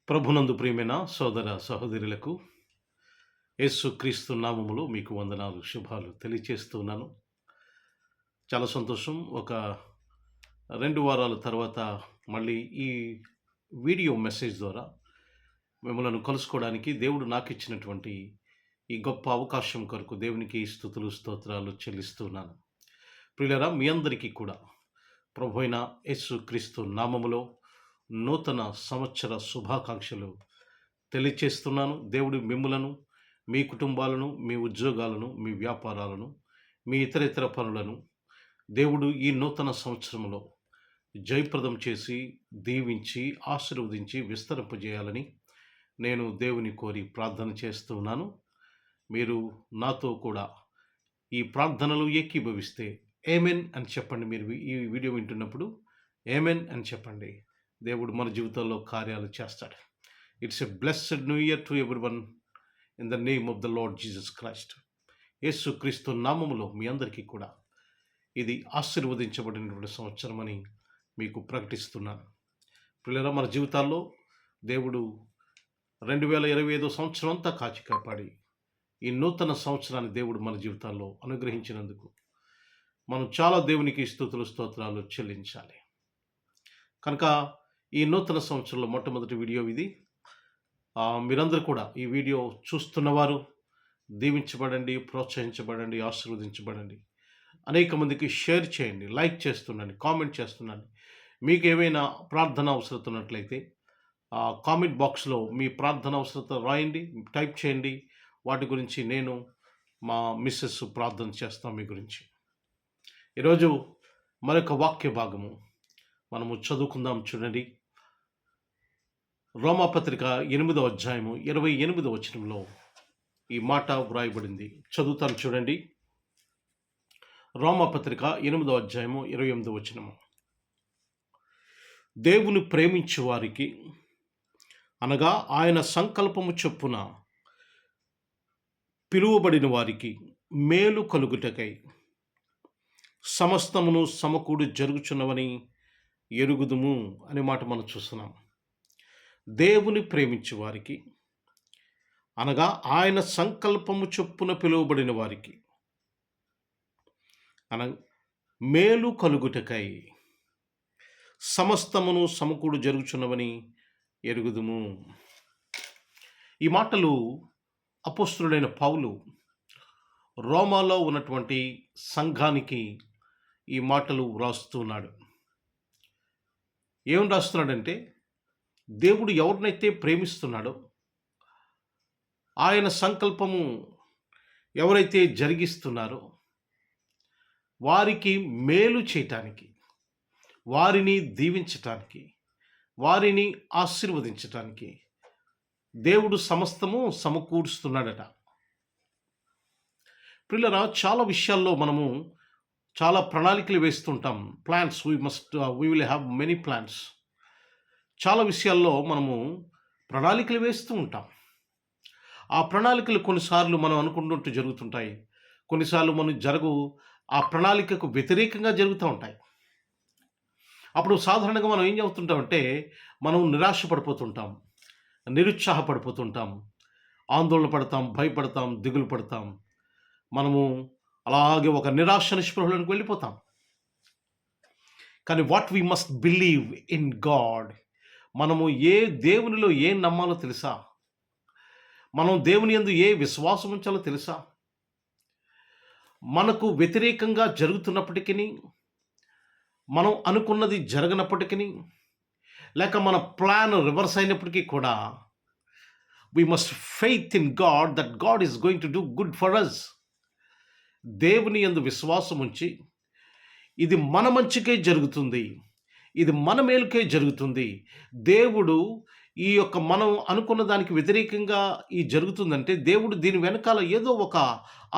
ప్రభునందు ప్రియమైన సోదర సహోదరులకు యేసుక్రీస్తు నామములో మీకు వందనాలు శుభాలు తెలియచేస్తున్నాను. చాలా సంతోషం. ఒక 2 వారాల తర్వాత మళ్ళీ ఈ వీడియో మెసేజ్ ద్వారా మిమ్మలను కలుసుకోవడానికి దేవుడు నాకిచ్చినటువంటి ఈ గొప్ప అవకాశం కొరకు దేవునికి స్తుతులు, స్తోత్రాలు చెల్లిస్తున్నాను. ప్రియులారా, మీ అందరికీ కూడా ప్రభువైన యేసుక్రీస్తు నామములో నూతన సంవత్సర శుభాకాంక్షలు తెలియచేస్తున్నాను. దేవుడు మిమ్ములను, మీ కుటుంబాలను, మీ ఉద్యోగాలను, మీ వ్యాపారాలను, మీ ఇతర పనులను దేవుడు ఈ నూతన సంవత్సరంలో జయప్రదం చేసి, దీవించి, ఆశీర్వదించి, విస్తరింపజేయాలని నేను దేవుని కోరి ప్రార్థన చేస్తున్నాను. మీరు నాతో కూడా ఈ ప్రార్థనలు ఏకీభవిస్తే ఆమేన్ అని చెప్పండి. మీరు ఈ వీడియో వింటున్నప్పుడు ఆమేన్ అని చెప్పండి. దేవుడు మన జీవితాల్లో కార్యాలు చేస్తాడు. It's a blessed new year to everyone in the name of the lord Jesus Christ. యేసుక్రీస్తు నామములో మీ అందరికీ కూడా ఇది ఆశీర్వదించబడినటువంటి సంవత్సరం అని మీకు ప్రకటిస్తున్నాను. పిల్లల, మన జీవితాల్లో దేవుడు 2025 సంవత్సరం అంతా కాచి కాపాడి ఈ నూతన సంవత్సరాన్ని దేవుడు మన జీవితాల్లో అనుగ్రహించినందుకు మనం చాలా దేవునికి స్తుతులు, స్తోత్రాలు చెల్లించాలి. కనుక ఈ నూతన సంవత్సరంలో మొట్టమొదటి వీడియో ఇది. మీరందరూ కూడా ఈ వీడియో చూస్తున్నవారు దీవించబడండి, ప్రోత్సహించబడండి, ఆశీర్వదించబడండి. అనేక మందికి షేర్ చేయండి, లైక్ చేస్తుండండి, కామెంట్ చేస్తుండండి. మీకు ఏమైనా ప్రార్థన అవసరత ఉన్నట్లయితే కామెంట్ బాక్స్లో మీ ప్రార్థన అవసరత రాయండి, టైప్ చేయండి. వాటి గురించి నేను మా మిస్సెస్ ప్రార్థన చేస్తాం మీ గురించి. ఈరోజు మరొక వాక్య భాగము మనము చదువుకుందాం. చూడండి, రోమాపత్రిక 8వ అధ్యాయము 28వ వచనంలో ఈ మాట వ్రాయబడింది. చదువుతాను చూడండి. రోమాపత్రిక 8వ అధ్యాయము 28వ వచనము. దేవుని ప్రేమించు వారికి, అనగా ఆయన సంకల్పము చొప్పున పిలువబడిన వారికి మేలు కలుగుటకై సమస్తమును సమకూడి జరుగుచున్నవని ఎరుగుదుము అనే మాట మనం చూస్తున్నాం. దేవుని ప్రేమించే వారికి, అనగా ఆయన సంకల్పము చొప్పున పిలువబడిన వారికి మేలు కలుగుటకై సమస్తమును సమకూడు జరుగుచున్నవని ఎరుగుదుము. ఈ మాటలు అపోస్తలుడైన పౌలు రోమాలో ఉన్నటువంటి సంఘానికి ఈ మాటలు వ్రాస్తున్నాడు. ఏం రాస్తున్నాడంటే, దేవుడు ఎవరినైతే ప్రేమిస్తున్నాడో, ఆయన సంకల్పము ఎవరైతే జరిగిస్తున్నారో వారికి మేలు చేయటానికి, వారిని దీవించటానికి, వారిని ఆశీర్వదించటానికి దేవుడు సమస్తము సమకూరుస్తున్నాడట. పిల్లరా, చాలా విషయాల్లో మనము చాలా ప్రణాళికలు వేస్తుంటాం. Plans, we will have many plans. చాలా విషయాల్లో మనము ప్రణాళికలు వేస్తూ ఉంటాం. ఆ ప్రణాళికలు కొన్నిసార్లు మనం అనుకుంటుంటూ జరుగుతుంటాయి, కొన్నిసార్లు మనం ఆ ప్రణాళికకు వ్యతిరేకంగా జరుగుతూ ఉంటాయి. అప్పుడు సాధారణంగా మనం ఏం చెబుతుంటామంటే, మనం నిరాశ పడిపోతుంటాం, నిరుత్సాహపడిపోతుంటాం, ఆందోళన పడతాం, భయపడతాం, దిగులు పడతాం. మనము అలాగే ఒక నిరాశ నిస్పృహలోకి వెళ్ళిపోతాం. కానీ what we must believe in God. మనము దేవునిలో ఏం నమ్మాలో తెలుసా? మనం దేవుని యందు ఏ విశ్వాసం ఉంచాలో తెలుసా? మనకు వ్యతిరేకంగా జరుగుతున్నప్పటికీ, మనం అనుకున్నది జరగనప్పటికీ, లేక మన ప్లాన్ రివర్స్ అయినప్పటికీ కూడా, we must faith in God that God is going to do good for us. దేవుని యందు విశ్వాసం ఉంచి, ఇది మన మంచికే జరుగుతుంది, ఇది మన మేలుకే జరుగుతుంది, దేవుడు ఈ యొక్క మనం అనుకున్న దానికి వ్యతిరేకంగా ఈ జరుగుతుందంటే దేవుడు దీని వెనకాల ఏదో ఒక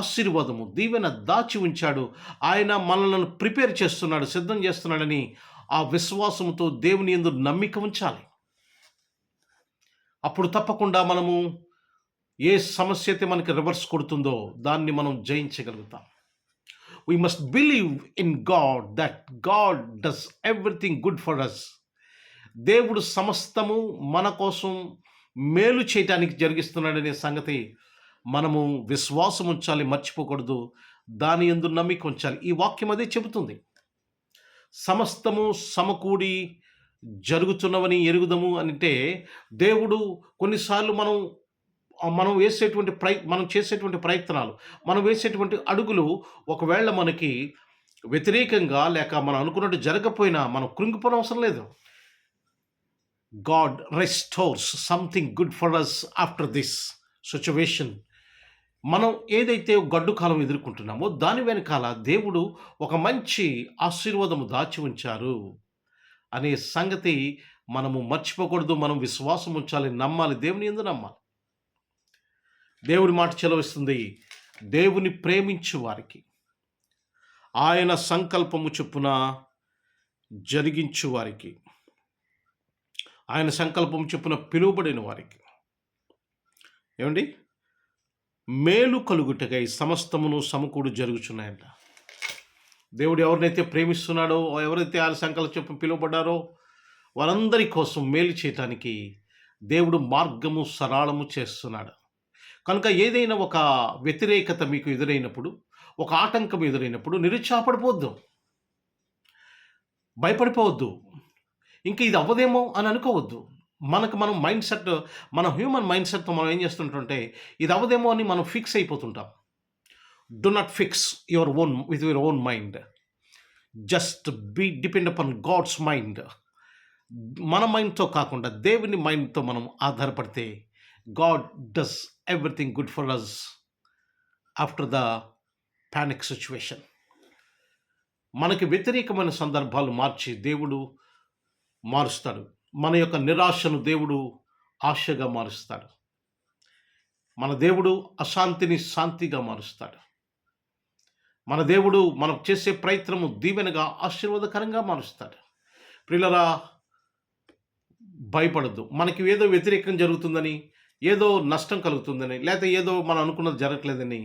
ఆశీర్వాదము, దీవెన దాచి ఉంచాడు, ఆయన మనల్ని ప్రిపేర్ చేస్తున్నాడు, సిద్ధం చేస్తున్నాడని ఆ విశ్వాసంతో దేవుని యందు నమ్మిక ఉంచాలి. అప్పుడు తప్పకుండా మనము ఏ సమస్య అయితే మనకి రివర్స్ కొడుతుందో దాన్ని మనం జయించగలుగుతాం. We must believe in God that God does everything good for us. దేవుడు సమస్తము మన కోసం మేలు చేయటానికి జరిగిస్తున్నాడనే సంగతి మనము విశ్వాసం ఉంచాలి, మర్చిపోకూడదు. దాని యందు నమ్మిక ఉంచాలి. ఈ వాక్యం అదే చెబుతుంది. సమస్తము సమకూడి జరుగుతున్నవని ఎరుగుదము అంటే, దేవుడు కొన్నిసార్లు మనం చేసేటువంటి ప్రయత్నాలు, మనం వేసేటువంటి అడుగులు ఒకవేళ మనకి వ్యతిరేకంగా లేక మనం అనుకున్నట్టు జరగకపోయినా మనం కృంగిపోవడం అవసరం లేదు. God restores something good for us after this situation. మనం ఏదైతే గడ్డు కాలం ఎదుర్కొంటున్నామో దాని వెనకాల దేవుడు ఒక మంచి ఆశీర్వాదము దాచి ఉంచారు అనే సంగతి మనము మర్చిపోకూడదు. మనం విశ్వాసం ఉంచాలి, నమ్మాలి, దేవుని యందు నమ్మాలి. దేవుడి మాట చెలవిస్తుంది, దేవుని ప్రేమించు వారికి ఆయన సంకల్పము చొప్పున జరిగించు వారికి, ఆయన సంకల్పం చొప్పున పిలువబడిన వారికి ఏమండి మేలు కలుగుటకై సమస్తమును సమకూడు జరుగుచున్నాయంట. దేవుడు ఎవరినైతే ప్రేమిస్తున్నాడో, ఎవరైతే ఆయన సంకల్పం చొప్పున పిలువబడ్డారో వారందరి కోసం మేలు చేయటానికి దేవుడు మార్గము సరళము చేస్తున్నాడు. కనుక ఏదైనా ఒక వ్యతిరేకత మీకు ఎదురైనప్పుడు, ఒక ఆటంకం ఎదురైనప్పుడు నిరుత్సాహపడిపోవద్దు, భయపడిపోవద్దు, ఇంకా ఇది అవ్వదేమో అని అనుకోవద్దు. మనం మైండ్ సెట్, మన హ్యూమన్ మైండ్ సెట్తో మనం ఏం చేస్తుంటుంటే ఇది అవ్వదేమో అని మనం ఫిక్స్ అయిపోతుంటాం. Do not fix with your own mind. Just be depend upon God's mind. మన మైండ్తో కాకుండా దేవుని మైండ్తో మనం ఆధారపడితే God does everything good for us after the panic situation. మనకి వ్యతిరేకమైన సందర్భాలు మార్చి దేవుడు మారుస్తాడు. మన యొక్క నిరాశను దేవుడు ఆశగా మారుస్తాడు. మన దేవుడు అశాంతిని శాంతిగా మారుస్తాడు. మన దేవుడు మనం చేసే ప్రయత్నము దీవెనగా ఆశీర్వాదకరంగా మారుస్తాడు. ప్రియులరా, భయపడద్దు. మనకి ఏదో వ్యతిరేకం జరుగుతుందని, ఏదో నష్టం కలుగుతుందని, లేకపోతే ఏదో మనం అనుకున్నది జరగట్లేదని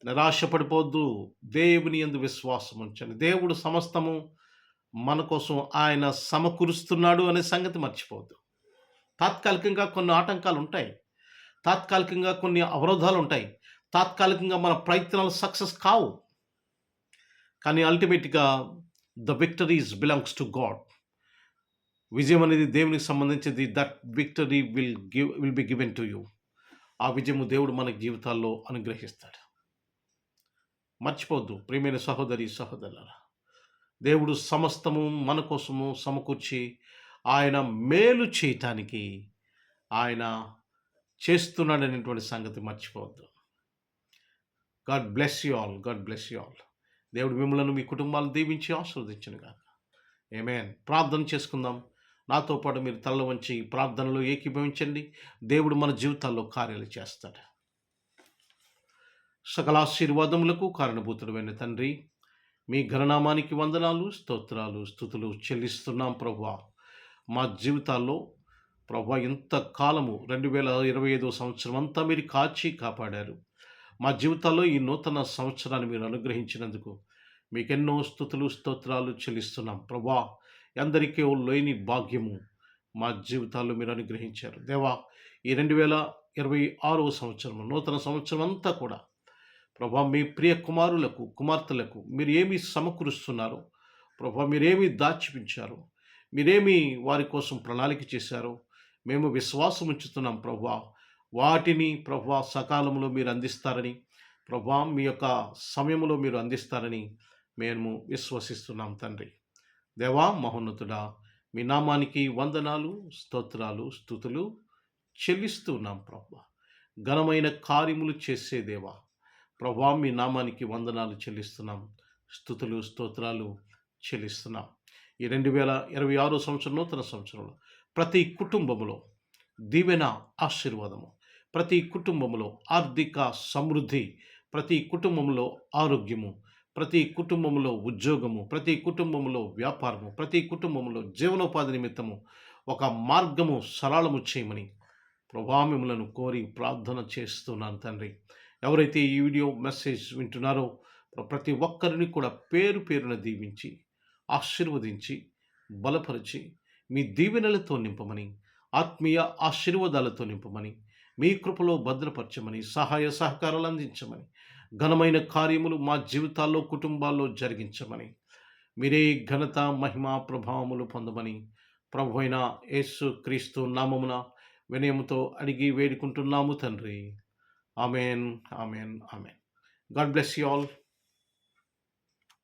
నిరాశపడిపోవద్దు. దేవుని యందు విశ్వాసం ఉంచండి. దేవుడు సమస్తము మన కోసం ఆయన సమకూరుస్తున్నాడు అనే సంగతి మర్చిపోవద్దు. తాత్కాలికంగా కొన్ని ఆటంకాలు ఉంటాయి, తాత్కాలికంగా కొన్ని అవరోధాలు ఉంటాయి, తాత్కాలికంగా మన ప్రయత్నాలు సక్సెస్ కావు. కానీ అల్టిమేట్గా the victories belongs to God. విజయం అనేది దేవునికి సంబంధించింది. That victory will be given to you. ఆ విజయము దేవుడు మన జీవితాల్లో అనుగ్రహిస్తాడు. మర్చిపోవద్దు ప్రియమైన సహోదరి సహోదరులారా, దేవుడు సమస్తము మన కోసము సమకూర్చి ఆయన మేలు చేయటానికి ఆయన చేస్తున్నాడనేటువంటి సంగతి మర్చిపోవద్దు. God bless you all. God bless you all. దేవుడు మిమ్మల్ని, మీ కుటుంబాలను దీవించి ఆశీర్వదించునుగాక. ఆమేన్. ప్రార్థన చేసుకుందాం. నాతో పాటు మీరు తల వంచి ప్రార్థనలో ఏకీభవించండి. దేవుడు మన జీవితాల్లో కార్యాలు చేస్తాడు. సకల ఆశీర్వాదములకు కారణభూతుడైన తండ్రి, మీ ఘననామానికి వందనాలు, స్తోత్రాలు, స్తుతులు చెల్లిస్తున్నాం ప్రభువా. మా జీవితాల్లో ప్రభువా ఇంతకాలము 2025 సంవత్సరం అంతా మీరు కాచి కాపాడారు. మా జీవితాల్లో ఈ నూతన సంవత్సరాన్ని మీరు అనుగ్రహించినందుకు మీకెన్నో స్తుతులు స్తోత్రాలు చెల్లిస్తున్నాం ప్రభువా. అందరికీ లేని భాగ్యము మా జీవితాల్లో మీరు అనుగ్రహించారు దేవా. ఈ 2026 సంవత్సరం నూతన సంవత్సరం అంతా కూడా ప్రభా మీ ప్రియ కుమారులకు కుమార్తెలకు మీరు ఏమి సమకూరుస్తున్నారో ప్రభా, మీరేమి దాచిపించారో, మీరేమి వారి కోసం ప్రణాళిక చేశారో మేము విశ్వాసం ఉంచుతున్నాం ప్రభా. వాటిని ప్రభా సకాలంలో మీరు అందిస్తారని, ప్రభా మీ యొక్క సమయంలో మీరు అందిస్తారని మేము విశ్వసిస్తున్నాం తండ్రి. దేవా మహోన్నతుడా, మీ నామానికి వందనాలు, స్తోత్రాలు, స్తుతులు చెల్లిస్తున్నాం ప్రభా. ఘనమైన కార్యములు చేసే దేవా ప్రభా, మీ నామానికి వందనాలు చెల్లిస్తున్నాం, స్తుతులు స్తోత్రాలు చెల్లిస్తున్నాం. ఈ 2026 సంవత్సరం నూతన సంవత్సరంలో ప్రతి కుటుంబములో దీవెన ఆశీర్వాదము, ప్రతి కుటుంబంలో ఆర్థిక సమృద్ధి, ప్రతి కుటుంబంలో ఆరోగ్యము, ప్రతి కుటుంబంలో ఉద్యోగము, ప్రతి కుటుంబంలో వ్యాపారము, ప్రతి కుటుంబంలో జీవనోపాధి నిమిత్తము ఒక మార్గము సరళము చేయమని ప్రభా మిమ్మలను కోరి ప్రార్థన చేస్తున్నాను తండ్రి. ఎవరైతే ఈ వీడియో మెసేజ్ వింటున్నారో ప్రతి ఒక్కరిని కూడా పేరు పేరున దీవించి ఆశీర్వదించి బలపరిచి మీ దీవెనలతో నింపమని, ఆత్మీయ ఆశీర్వాదాలతో నింపమని, మీ కృపలో భద్రపరచమని, సహాయ సహకారాలు అందించమని, ఘనమైన కార్యములు మా జీవితాల్లో, కుటుంబాల్లో జరిగించమని, మీరే ఘనత, మహిమ, ప్రభావములు పొందమని ప్రభువైన యేసు క్రీస్తు నామమున వినయముతో అడిగి వేడుకుంటున్నాము తండ్రి. Amen, amen, amen. God bless you all.